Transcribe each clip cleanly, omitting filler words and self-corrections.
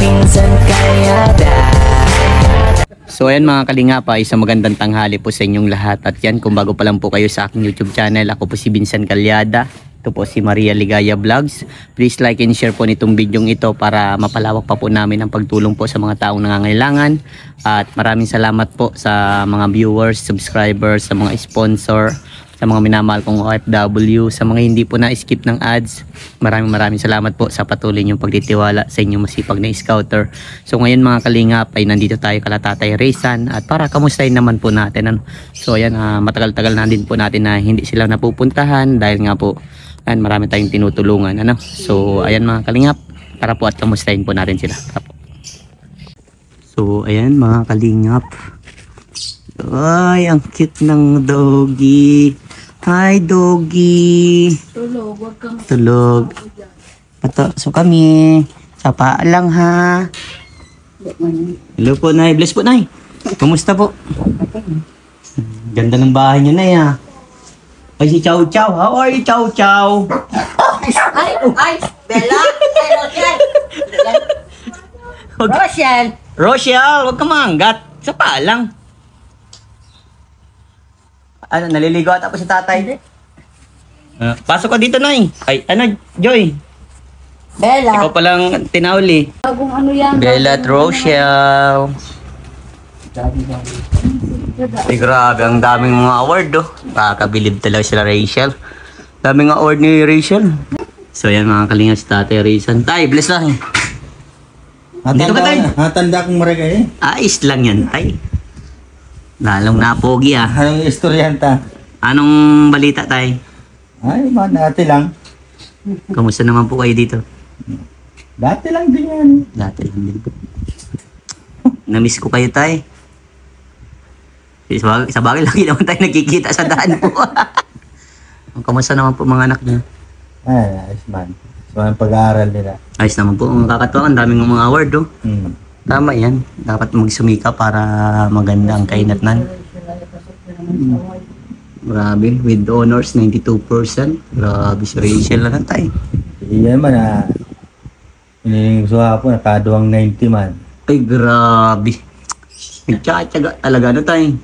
Pinsan Kalyada. So ayan mga kalingap, isang magandang tanghali po sa inyong lahat. At yan, kung bago pa lang po kayo sa aking YouTube channel, ako po si Vincent Kalyada. Ito po si Maria Ligaya Vlogs. Please like and share po nitong video ito para mapalawak pa po namin ang pagtulong po sa mga taong nangangailangan. At maraming salamat po sa mga viewers, subscribers, sa mga sponsor, sa mga minamahal kong OFW, sa mga hindi po na-skip ng ads. Maraming salamat po sa patuloy niyong pagtitiwala sa inyong masipag na scouter. So ngayon mga kalingap ay nandito tayo kala Tatay Raysan at para kamustahin naman po natin. So ayan, matagal-tagal na din po natin na hindi sila napupuntahan dahil nga po marami tayong tinutulungan. So ayan mga kalingap, para po at kamustahin po natin sila. So ayan mga kalingap, ay ang cute ng doggy. Hi doggy. Tulog, wag kang tulog. So kami sa paa lang ha. Hello po Nay, bless po Nay. Kumusta po? Ganda ng bahay niyo Nay ha. Ay si Chow Chow, how are you Chow Chow? Ay, Bella! Ay, Rochelle! Rochelle, wag ka manggat. Sa paa lang. Ano, naliligo ata po si tatay? Pasok ka dito, Nay. Ay, ano, Joy? Bella! Ikaw palang tinauli. Bagong ano yan? Bella at Rochelle. Ay, grabe, ang daming mga award, oh. Kakabilib talaga sila, Rachel. Daming award ni Rachel. So, yan mga kalingas si tatay Raysan. Tay, bless lang. Dito ka, Tay. Hatanda kong maragay. Ayos lang yan, Tay. Lalong napogi ah. Anong istoryanta? Anong balita tay? Ay, dati lang. Kamusta naman po kayo dito? Dati lang din yan. Dati lang din po. Namiss ko kayo tay. Sa bagay lagi naman tayo nagkikita sa daan po. Kamusta naman po mga anak niya? Ay, ayos man. So, ang pag-aaral nila. Ayos naman po. Ang kakatuwa, ang daming mga award oh. Tama yan. Dapat magsumika para maganda ang kainatnan. Grabe. With honors, 92%. Grabe si Rachel na tayo. Iyan man iniling ko sa hapon, nakaduang 90 man. Ay, grabe. Nagtsatsaga talaga na tayo.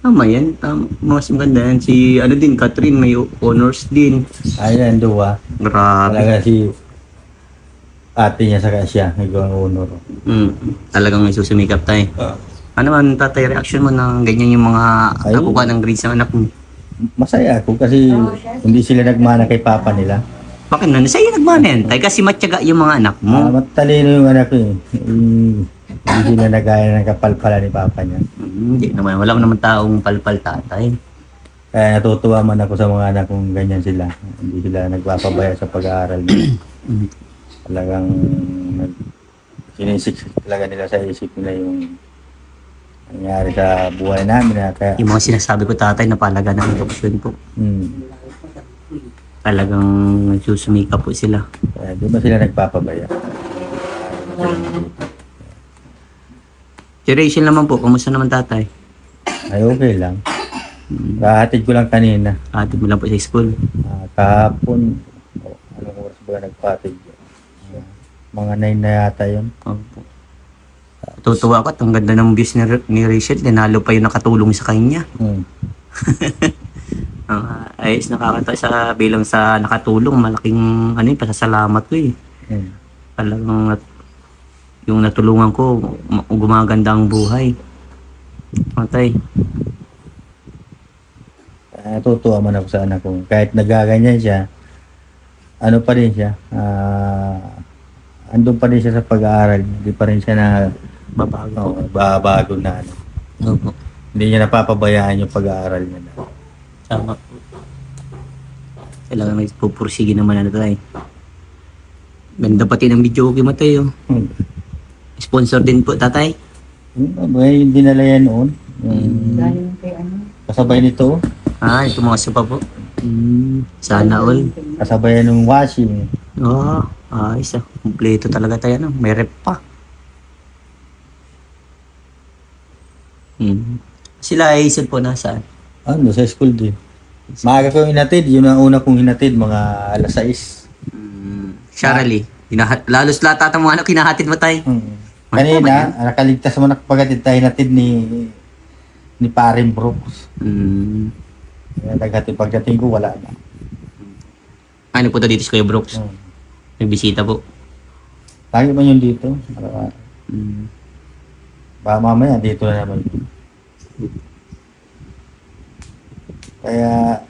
Tama yan. Tama. Mas maganda yan. Si, Catherine, may honors din. Ayan, duwa. Grabe. Talaga si ate niya sa siya, nagawang honor. Talagang may susumikap tayo. Ano man tatay, reaction mo ng ganyan yung mga nakuha ng grades ng anak mo? Masaya ako kasi hindi sila nagmana kay papa nila. Bakit na? Sa'yo nagmana yan tay? Kasi matyaga yung mga anak mo. Matalino yung anak ko eh. Hindi sila nagaya ng kapalpala ni papa niya. Hindi naman. Wala naman taong palpal tatay. Kaya natutuwa man ako sa mga anak kong ganyan sila. Hindi sila nagpapabaya sa pag-aaral nila. Talagang sinisik talaga nila sa isip nila yung nangyari sa buhay namin. Kaya, yung mga sinasabi ko tatay na palaga ng edukasyon po. Talagang nagsusumika po sila. Kaya di ba sila nagpapabaya? Si Rachel naman po, kumusta naman tatay? Ay okay lang. Kahatid ko lang kanina. Atid mo lang po sa school. Kahapon, anong oras ba nagpatid? Mga 9 na yata yun. Opo. Tutuwa ko at ang ganda ng views ni Rachel. Dinalo pa yung nakatulong sa kanya. Ayos, nakakatawa sa bilang sa nakatulong. Malaking pasasalamat ko eh. Talagang yung natulungan ko, gumaganda ang buhay. Matay. Natutuwa man ako sa anak ko. Kahit nagaganyan siya, ano pa rin siya, andun pa rin siya sa pag-aaral. Hindi pa rin siya na babago na ano. Opo. Hindi niya napapabayaan yung pag-aaral niya na. Tama po. Kailangan may pupursige naman ano tayo. Ganda pati ng video okay matay oh. Sponsor din po tatay. May dinala yan noon. Galing kay ano? Kasabay nito. Ito mga sopa po. Sana all. Kasabay yan ng washing. Ayos ah. Kompleto talaga tayo no. May rep pa. Sila ay isip po nasaan? Ano, sa school din. Maaga ko hinatid. Yun ang una kong hinatid, mga alas 6. Charlie. Lalos lahat ang mga anak kinahatid mo tay. Kanina, nakaligtas mo na pagkatid tayo natin ni Paring Brooks. Naghatid pagdating ko, wala na. Ano po dito si Kuya Brooks? Nagbisita po. Lagi man yun dito. Baka mamaya dito na naman. Kaya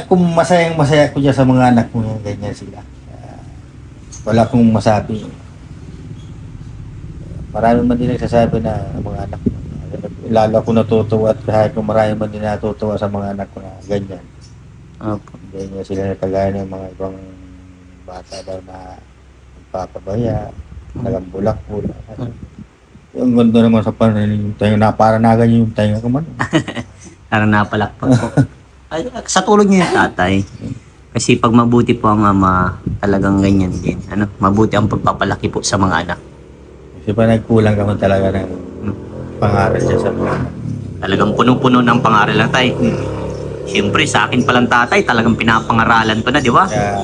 kung masaya ko dyan sa mga anak mo, ganyan sila. Wala akong masabi. Marami man din nagsasabi na mga anak ko. Lalo ako natutuwa at kahit kung marami man din natutuwa sa mga anak ko na ganyan. Ganyan sila na kagaya ng mga ibang bata daw na papabaya, nagambulak-bulak. Yung ganda naman sa pananin yung tayo na para na ganyan yung tayo ko man. Parang napalakpak po. Ay, sa tulog niyo yung tatay. Kasi pag mabuti po ang ama, talagang ganyan din. Mabuti ang pagpapalaki po sa mga anak. Kasi pa nagkulang ka man talaga ng pangaral siya sa mga anak. Talagang puno-puno ng pangaral lang tay. Siyempre sa akin palang tatay, talagang pinapangaralan ko na, di ba? Kaya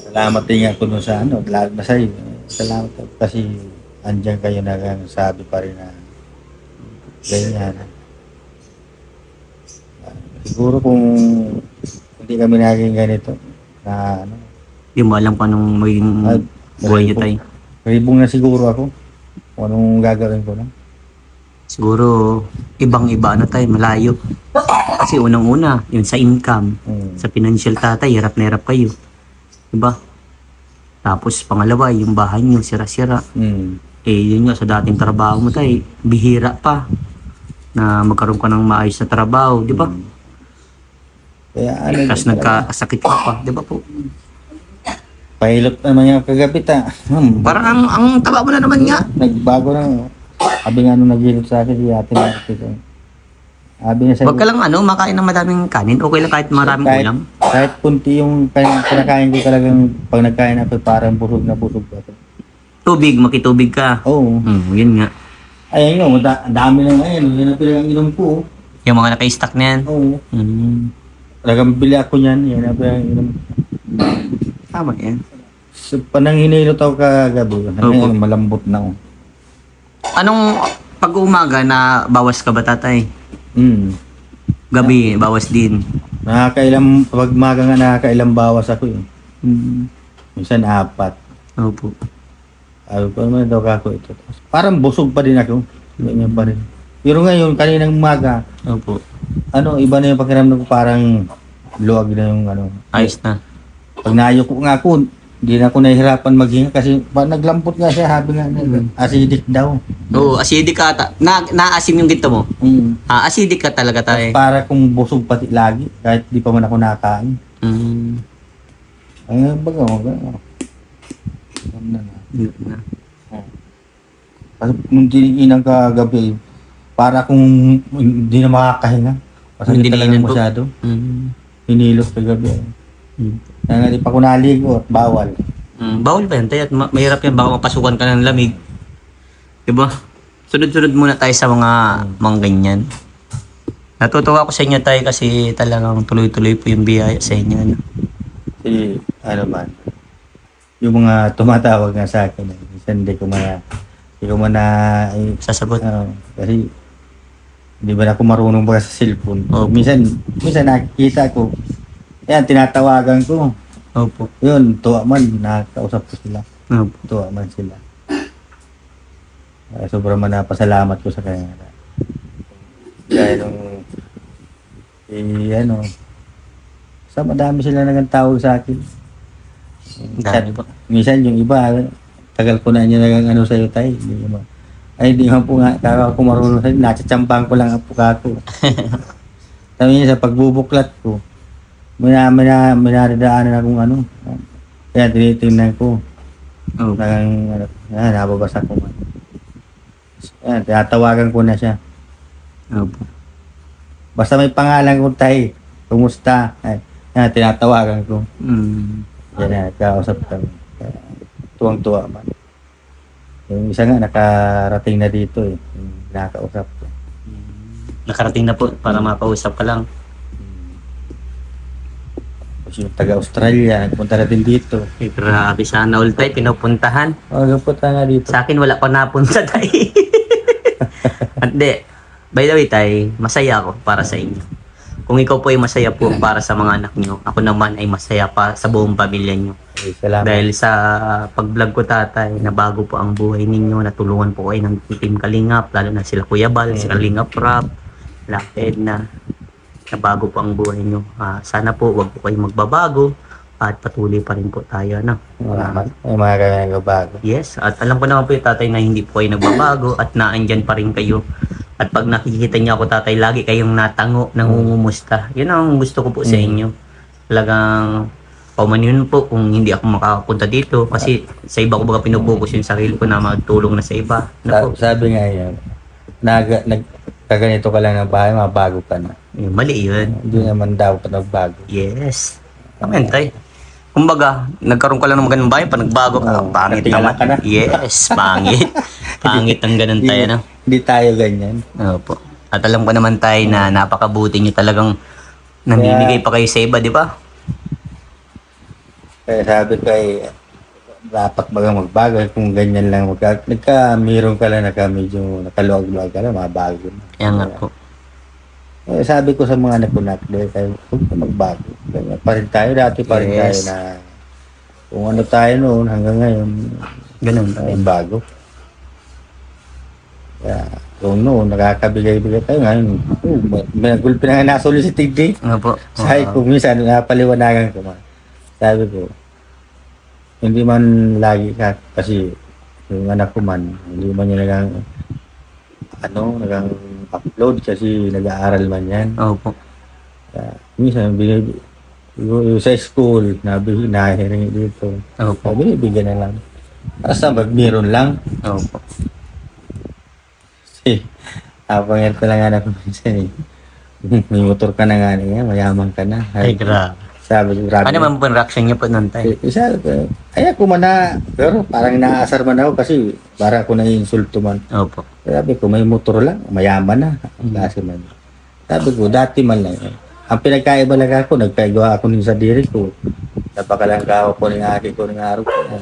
salamat din ako dun sa lalo na sa'yo. Salamat kasi andyan kayo sabi pa rin na ganyan. Siguro kung hindi kami naging ganito na Di mo alam kung anong maging buhay niyo tay. Ribong na siguro ako kung anong gagawin ko na. Siguro ibang-iba tay, malayo. Kasi unang-una, yun sa income, sa financial tatay, hirap na hirap kayo. Diba? Tapos pangalawa, yung bahay nyo, sira-sira. Yun nga, sa dating trabaho mo tay, bihira pa na magkaroon ka ng maayos na trabaho, di ba? Kaya Tapos nagkasakit ka pa, di ba po? Pahilot naman yung kagabi Parang ang taba mo na naman nga. Nagbago na. Sabi nga nung naghilot sa akin, si ate Marty ko. Sabi niya sa'yo, Huwag ka lang makain ng madaming kanin. Okay lang kahit maraming ulam. Kahit punti yung kinakain ko talagang pag nagkain ako, parang busog na busog ako. Tubig, makitubig ka. Oo. Yun nga. Ayun yun, dami na ngayon. Yan ang pinag-inom ko. Yung mga naka-stack na yan. Oo. Talagang bili ako niyan. Yan ang pinag-inom. Tama yan. So, panang hinilot ako kagabi. Ngayon, malambot na ako. Anong pag-umaga na bawas ka ba tatay? Gabi, bawas din. Pag maga nga nakakailang bawas ako eh. Minsan 4. Opo. Sabi ko naman daw kako ito. Parang busog pa din ako. Ganyan pa rin. Pero ngayon, kaninang umaga, Opo. iba na yung pakiramdam ko, parang luwag na yung Ayos na. Pag nayoko nga ako, hindi na ako nahihirapan maghinga kasi naglambot nga siya, sabi nga, acidic daw. Oo, acidic ka ata. Naasim yung ginto mo? Acidic ka talaga tayo. Para kung busog pati lagi, kahit di pa man ako nakain. Ay, baga, na. Kasi nung tiniginan ka gabi, para kung hindi na makakahinga. Kasi hindi talaga masyado. Hinilot ka gabi. Kaya nga di pa ko naligo at bawal. Bawal ba yan tayo? At mahirap yan, baka mapasukan ka ng lamig. Diba? Sunod-sunod muna tayo sa mga ganyan. Natutuwa ko sa inyo tayo kasi talagang tuloy-tuloy po yung biyaya sa inyo. Kasi man, yung mga tumatawag nga sa akin, minsan hindi ko man sasagot. Kasi hindi ba na ako marunong ba sa cellphone. Minsan nakikita ko, yan, tinatawagan ko. Opo. Yun, tuwa man, nakakausap ko sila. Opo. Tuwa man sila. Sobrang man napasalamat ko sa kanya. Kaya sa madami sila nagtawag sa akin. Dami po. Minsan yung iba, tagal ko na niya sa'yo tayo. Hindi man po nga, kaka ko marunong sa'yo, natsatsambang ko lang ang puka ko. Sabi niya sa pagbubuklat ko, minaridaanan akong kaya tinitingnan ko. Nababasa ko man. Tinatawagan ko na siya. Basta may pangalan ko tayo, kumusta? Tinatawagan ko. Yan, kausap kami. Tuwang-tuwa man. Yung isa nga, nakarating na dito eh. Nakakausap ko. Nakarating na po para makausap ka lang. yung taga-Australia, nagpunta na din dito. Grabe, sana all tayo pinupuntahan. Nagpunta nga dito. Sa akin wala pa napunta tayo. Hindi. By the way tay, masaya ako para sa inyo. Kung ikaw po ay masaya po para sa mga anak nyo, ako naman ay masaya pa sa buong pamilya nyo. Salamat. Dahil sa pag-vlog ko tatay, nabago po ang buhay ninyo, natulungan po kayo ng Team Kalingap, lalo na sila Kuya Bal, si Kalingap Rap, Lapid na nabago po ang buhay nyo. Sana po wag po kayong magbabago at patuloy pa rin po tayo. No? Salamat. May mga kaya nagbabago. Yes, at alam ko naman po yung tatay na hindi po kayo nagbabago at naandyan pa rin kayo. At pag nakikita niyo ako tatay, lagi kayong natango, nangungumusta. Yun ang gusto ko po sa inyo. Talagang paumanin po kung hindi ako makapunta dito kasi sa iba ko baga pinupokus yung sarili ko na magtulong na sa iba. Sabi nga yan, nagkaganito ka lang ng bahay, mabago ka na. Mali yun. Hindi naman dapat nagbago. Yes. Amen tay. Kumbaga, nagkaroon ka lang ng magandang bahay, pa nagbago ka, pangit naman. Ka na. Yes, pangit. Pangit ang ganun tayo, no? Hindi tayo ganyan. Opo. At alam ko naman tayo na napakabuti nyo talagang namimigay pa kayo sa iba, di ba? Kaya sabi ko ay dapat magbago kung ganyan lang. Nagka-mirong ka lang, medyo nakaluwag-luwag ka lang, mabago na. Kaya nga po. Eh, sabi ko sa mga anak ko na, huwag ka magbago. Ganyan pa rin tayo, dati pa rin tayo na kung ano tayo noon hanggang ngayon, Ganun. ay bago. Kaya kung noon, nakakabigay-bigay tayo ngayon, may nagulpi na nga nasolicited din. Nga po. Sabi ko, minsan napaliwanagan ko man. Sabi ko, hindi man lagi ka, kasi yung anak ko man, hindi man niya nagang upload kasi nag-aaral man yan. Opo. Minsan, sa school, nahiringi dito. Opo. Binibigyan na lang. Basta meron lang. Opo. Apang yan ko lang anak ko minsan eh. May motor ka na nga niya, mayaman ka na. Ay, grabe. Sabi ko, grabe. Ano man po ang reaction niyo po nun tayo? Isa, ay ako man na, pero parang naasar man ako kasi para ako nai-insulto man. Opo. Sabi ko, may motor lang, mayaman na. Kasi man. Sabi ko, dati man lang. Ang pinagkaiba lang ako, nagkaiba ako ng sa diri ko. Napakalangkaw ko ng aki ko ng araw ko.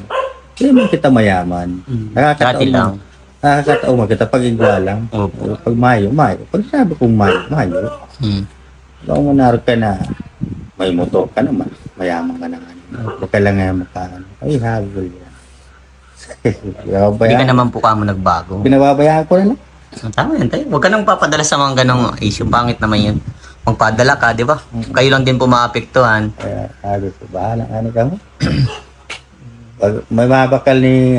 Hindi man kita mayaman. Dati lang. Nakakataon kita pag-igwa lang. Opo. Pag mayo. Pag sabi kong mayo. Kung manarap ka na, may motor ka naman. Mayaman ka na nga. Huwag ka lang nga makaano. Ay, hagol yan. Hindi ka naman po kamo nagbago. Pinababayaan ko na lang. Tama yan tayo. Huwag ka nang papadala sa mga ganong issue. Pangit naman yun. Magpadala ka, di ba? Kayo lang din po maapektuhan. Kaya sabi ko, bahala ka mo. Pag may mabakal ni,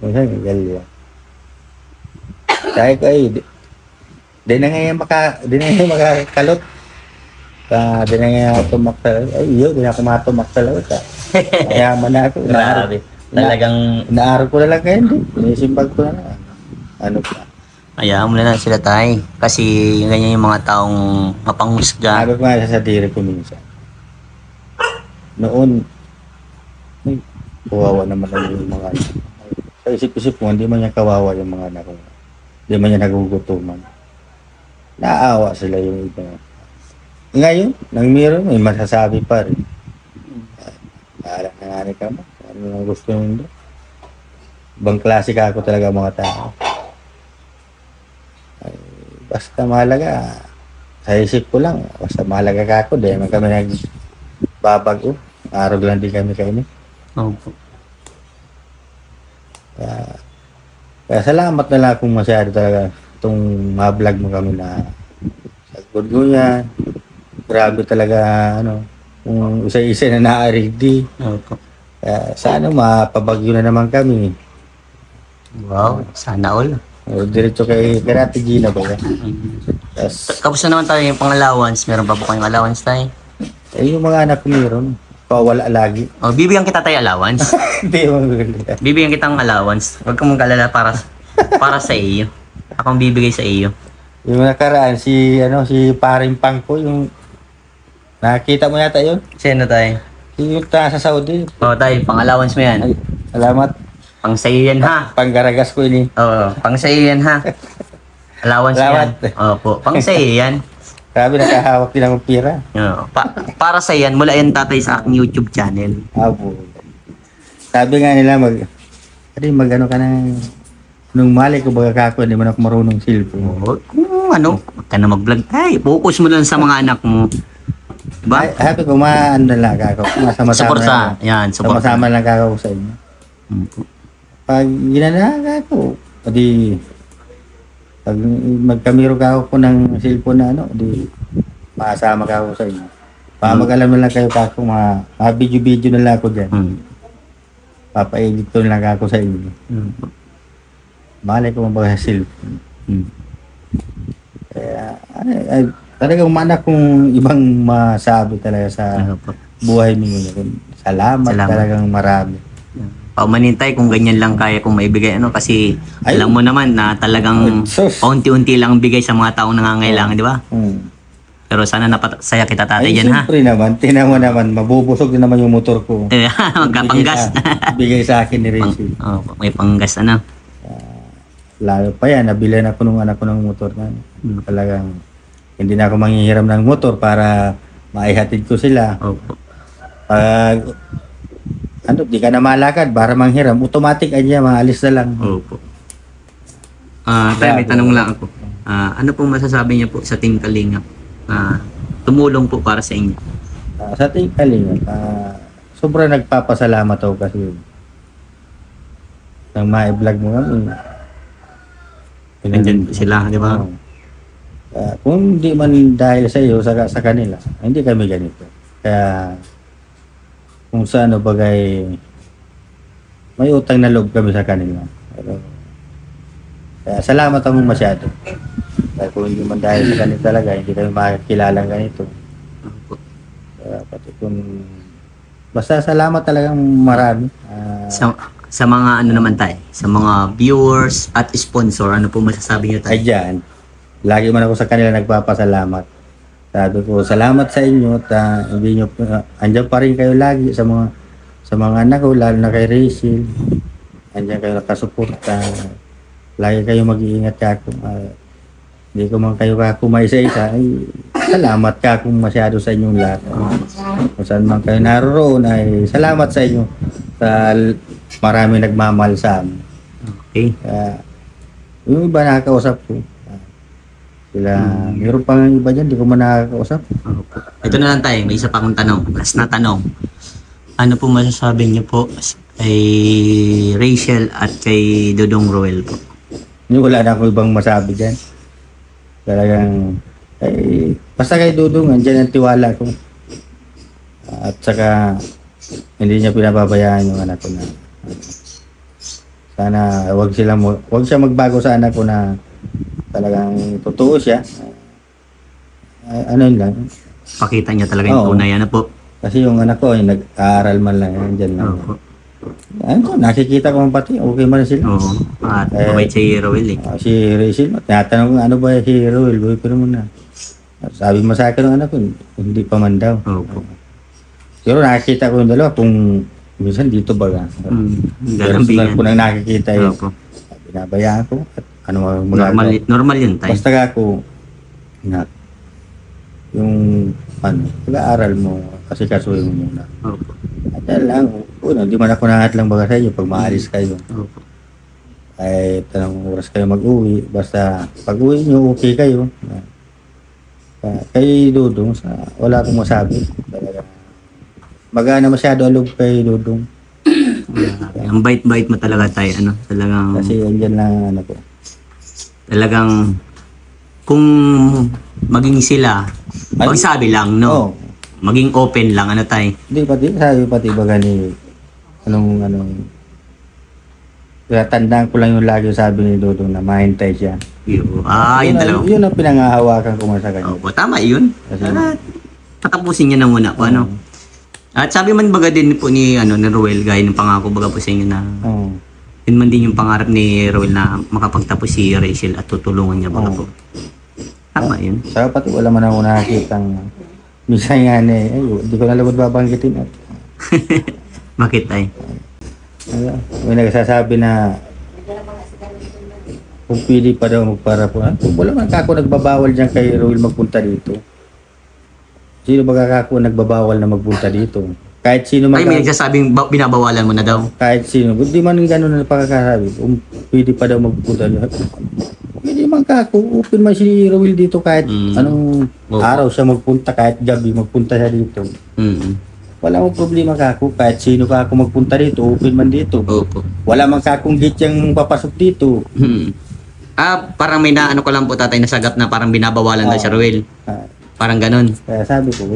minsan, ganyan. Sabi ko, di na ngayon makakalot. Di na ngayon tumaktal. Ay, di na ako matumaktal. Kaya man na ako. Grabe. Talagang Inaaraw ko na lang kayo. Sinisimbag ko na lang. Ano pa? hayaan mo na lang sila tayo. Kasi ganyan yung mga taong mapanghusga. Sabi ko nga sa diri ko minsan. Noon, kawawa naman lang yung mga anak. Sa isip-isip ko, hindi man niya kawawa yung mga anak ko. Hindi man niya nagugutuman. Naawa sila yung iba. Ngayon, nang meron, may masasabi pa rin. Bahala na nga rin ka mo. Ano ang gusto nyo? Ibang klase ka ako talaga mga tao. Ay, basta mahalaga. Sa isip ko lang, basta mahalaga ka ako. Dahil man kami nagbabago. Araw lang din kami kainin. Opo. Kaya salamat na lang kung masyado talaga itong ma-vlog mo kami na sagod mo yan. Grabe talaga, kung isa-isa na na-ready. Opo. Kaya sana mapabagyo na naman kami. Wow, sana all. Diretso kay Karate Gina ba? Kapos na naman tayo yung pang-allowance. Meron pa po kayong allowance tayo? Yung mga anak ko meron. Pawala lagi. O, bibigyan kita tayo allowance. Hindi mo maganda. Bibigyan kita ng allowance. Huwag kang mag-alala para sa iyo. Akong bibigay sa iyo. Yung nakaraan, si Paring Pangko, yung nakita mo yata yun? Sino tayo? Yung sa Saudi. O, tayo, pang-allowance mo yan. Ay, salamat. Pang sa iyo yan, ha? Panggaragas ko ini. Oo, pang sa iyo yan, ha? Allowance mo yan. Salamat. Opo, pang sa iyo yan. Sabi nakahawak din akong pira. Para sa yan, mula yan tatay sa aking YouTube channel. Abo. Sabi nga nila mag-ano ka ng nung mali ko baga kako, hindi man ako marunong cellphone. Kung ano, wag ka na mag-vlog. Ay, focus mo lang sa mga anak mo. Diba? Ay, happy ko maano na lang kako. Sama-sama Suporta. Yan, suporta. Sama-sama lang kako sa inyo. Pag ginana kako, di pag magkamero kako ko ng cellphone na ano, di makasama kako sa inyo. Mag-alam na lang kayo kako, mga video-video na lang ako dyan. Papa-edit ko na lang ako sa inyo. Malay ko mabaga sa cellphone. Kaya, talagang manak kong ibang masabi talaga sa buhay mo ngayon. Salamat talagang marami. Paumanintay kung ganyan lang kaya kong maibigay ano kasi alam mo naman na talagang unti-unti lang bigay sa mga taong nangangailangan, di ba? Pero sana napasaya kita tatay dyan, ha? Siyempre naman, tinan mo naman, mabubusog din naman yung motor ko. Magkapanggas. Bigay sa akin ni Rachel. May panggas, ano? Lalo pa yan, nabilan ako nung anak ko ng motor na. Talagang, hindi na ako manghihiram ng motor para maihatid ko sila. Pag, di ka na malakad, para manghiram, automatic ay maalis na lang. Tayo, may tanong lang ako. Ano pong masasabi niyo po sa Team Kalingap? Tumulong po para sa inyo. Sa Team Kalingap, sobrang nagpapasalamat ako kasi nang ma-vlog mo kami. Nandyan sila, di ba? Kung hindi man dahil sa iyo, sa kanila, hindi kami ganito. Kaya, kung sa ano bagay, may utang na loob kami sa kanila. Pero, kaya salamat ako masyado. Kaya kung hindi man dahil sa kanila talaga, hindi kami makakilala ganito. Kaya pati kung, basta salamat talagang marami. Sa mga ano naman tayo, sa mga viewers at sponsor, ano po masasabi niyo tayo? Ay dyan, lagi man ako sa kanila nagpapasalamat. Sabi ko, salamat sa inyo at hindi nyo, andyan pa rin kayo lagi sa mga anak ko, lalo na kay Rachel. Andyan kayo nakasuporta. Lagi kayo mag-iingat ka kung hindi ko man kayo kakumay sa isa. Ay, salamat ka kung masyado sa inyong lahat. Kung saan man kayo naroon, ay salamat sa inyo. Sa marami nagmamahal sa amin. Okay. Yung iba nakakausap ko. Sila, mayroon pang iba dyan, di ko man nakakausap. Ito na lang tayo, may isa pa akong tanong. Last na tanong. Ano po masasabi niyo po kay Rachel at kay Dodong Roel po? Wala na akong ibang masabi dyan. Talagang, basta kay Dodong, andyan ang tiwala ko. At saka, hindi niya pinababayaan yung anak ko na. Sana, wag siya magbago sa anak ko na talagang totoo siya. Ano yun lang. Pakita niya talaga yung tunay, ano po? Kasi yung anak ko, nag-aaral man lang, dyan lang. Ano, nakikita ko man pati, okay man sila. Oo. At mabait si Roel eh. Si Rachel, tinatanong ko, ano ba si Roel? Pero mo na. Sabi mo sa akin ng anak ko, hindi pa man daw. Pero nakikita ko yung dalawa kung minsan dito baga. Personal ko nang nakikita yun. Binabayaan ko at ano magagawa. Normal yun tayo. Basta ako, yung pag-aaral mo, kasi kasuhin mo muna. At yan lang, hindi man ako nahatlang baga sa inyo pag maalis kayo. Ay tanong oras kayo mag-uwi, basta pag-uwi nyo okay kayo. Kay Dudong, wala akong masabi. Talaga. Magana masyado alog kay Dudong. Ang bait-bait mo talaga tayo, ano? Talagang kasi andyan lang ano ko. Talagang kung maging sila, magsabi lang, no? Maging open lang, ano tayo? Hindi, sabi pati baga ni kaya tandaan ko lang yung lagi sabi ni Dudong na mahintay siya. Yun talaga. Yun ang pinangahawakan ko sa kanya. Tama yun. Patapusin niya na muna po, ano? At sabi man baga din po ni Roel, gaya ng pangako baga po sa inyo na yun man din yung pangarap ni Roel na makapagtapos si Rachel at tutulungan niya baga po. Tama yun. Saka pati wala man ako nakakitang minsan nga hindi ko na labad babanggitin. Bakit ay? May nagsasabi na kung pili pa daw magpara po. Wala man kako nagbabawal dyan kay Roel magpunta dito. Sino ba kako nagbabawal na magpunta dito? Kahit sino Ay, may nagsasabing binabawalan mo na daw. kahit sino. Hindi man gano'n na pagkakasabi. Kung pwede pa daw magpunta dito. Hindi man kako. Open man si Roel dito kahit anong araw siya magpunta. Kahit gabi magpunta siya dito. Wala akong problema kako. Kahit sino ka ako magpunta dito. Open man dito. Opo. Wala man kakong gate yung papasok dito. Parang may na ano ko lang po tatay nasagap na parang binabawalan daw si Roel. Ah, Parang ganun. Kaya sabi ko,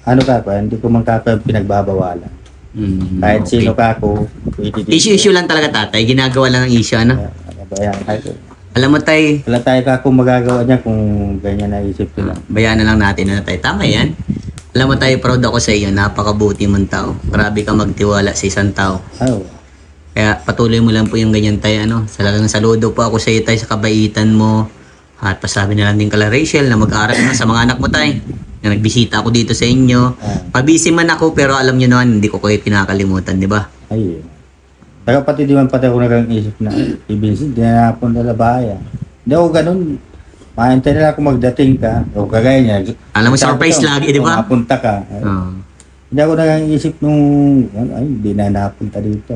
ano ka ko, hindi ko man kako pinagbabawalan. Kahit Okay. sino ka ako, pwede dito. Issue lang talaga tatay. Ginagawa lang ng issue ano. Alam mo tay, Wala tayo kako magagawa niya kung ganyan na isip ko lang. bayanan lang natin na tay. Tama yan. Alam mo tayo, proud ako sa iyo. Napakabuti mong tao. Grabe ka magtiwala sa isang tao. Oh, Kaya patuloy mo lang po yung ganyan tayo. Ano? Salagang saludo po ako sa iyo tayo sa kabaitan mo. At pasabi na lang din kala Rachel na mag-aaral na sa mga anak mo tayo. Na nagbisita ako dito sa inyo. Pabisi man ako pero alam nyo naman hindi ko kayo pinakalimutan, di ba? ay. Saka pati di man pati ako nag-isip na, ibinsin, di na napunta sa bayan. Hindi ako ganun. Mahintay nila ako magdating ka. O kagaya niya. Alam mo, surprise lagi, di ba? Mapunta ka. Ay, hindi ako nag-isip nung, ay, hindi na napunta dito.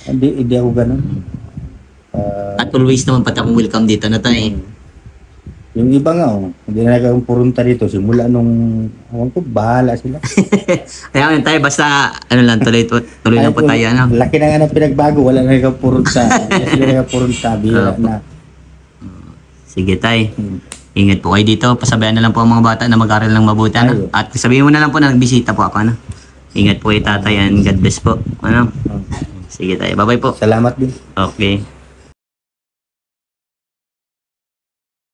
Hindi ako ganun. At always naman pati akong welcome dito na tayo. Yung iba nga, hindi na nagawang purunta dito. Simula nung, awan ko, bahala sila. Kaya man tayo, basta ano lang, tuloy lang po tayo. Ano? Laki na nga ng pinagbago, wala na nagawang purunta. Hindi sila nagawang purunta, bihira na. Sige tay. Ingat po kayo dito. Pasabayan na lang po ang mga bata na mag-aral ng mabuti. Ano? At sabihin mo na lang po na nagbisita po ako. Ano? Ingat po kayo tatay and God bless po. Ano? Sige tayo. Bye-bye po. Salamat din. Okay.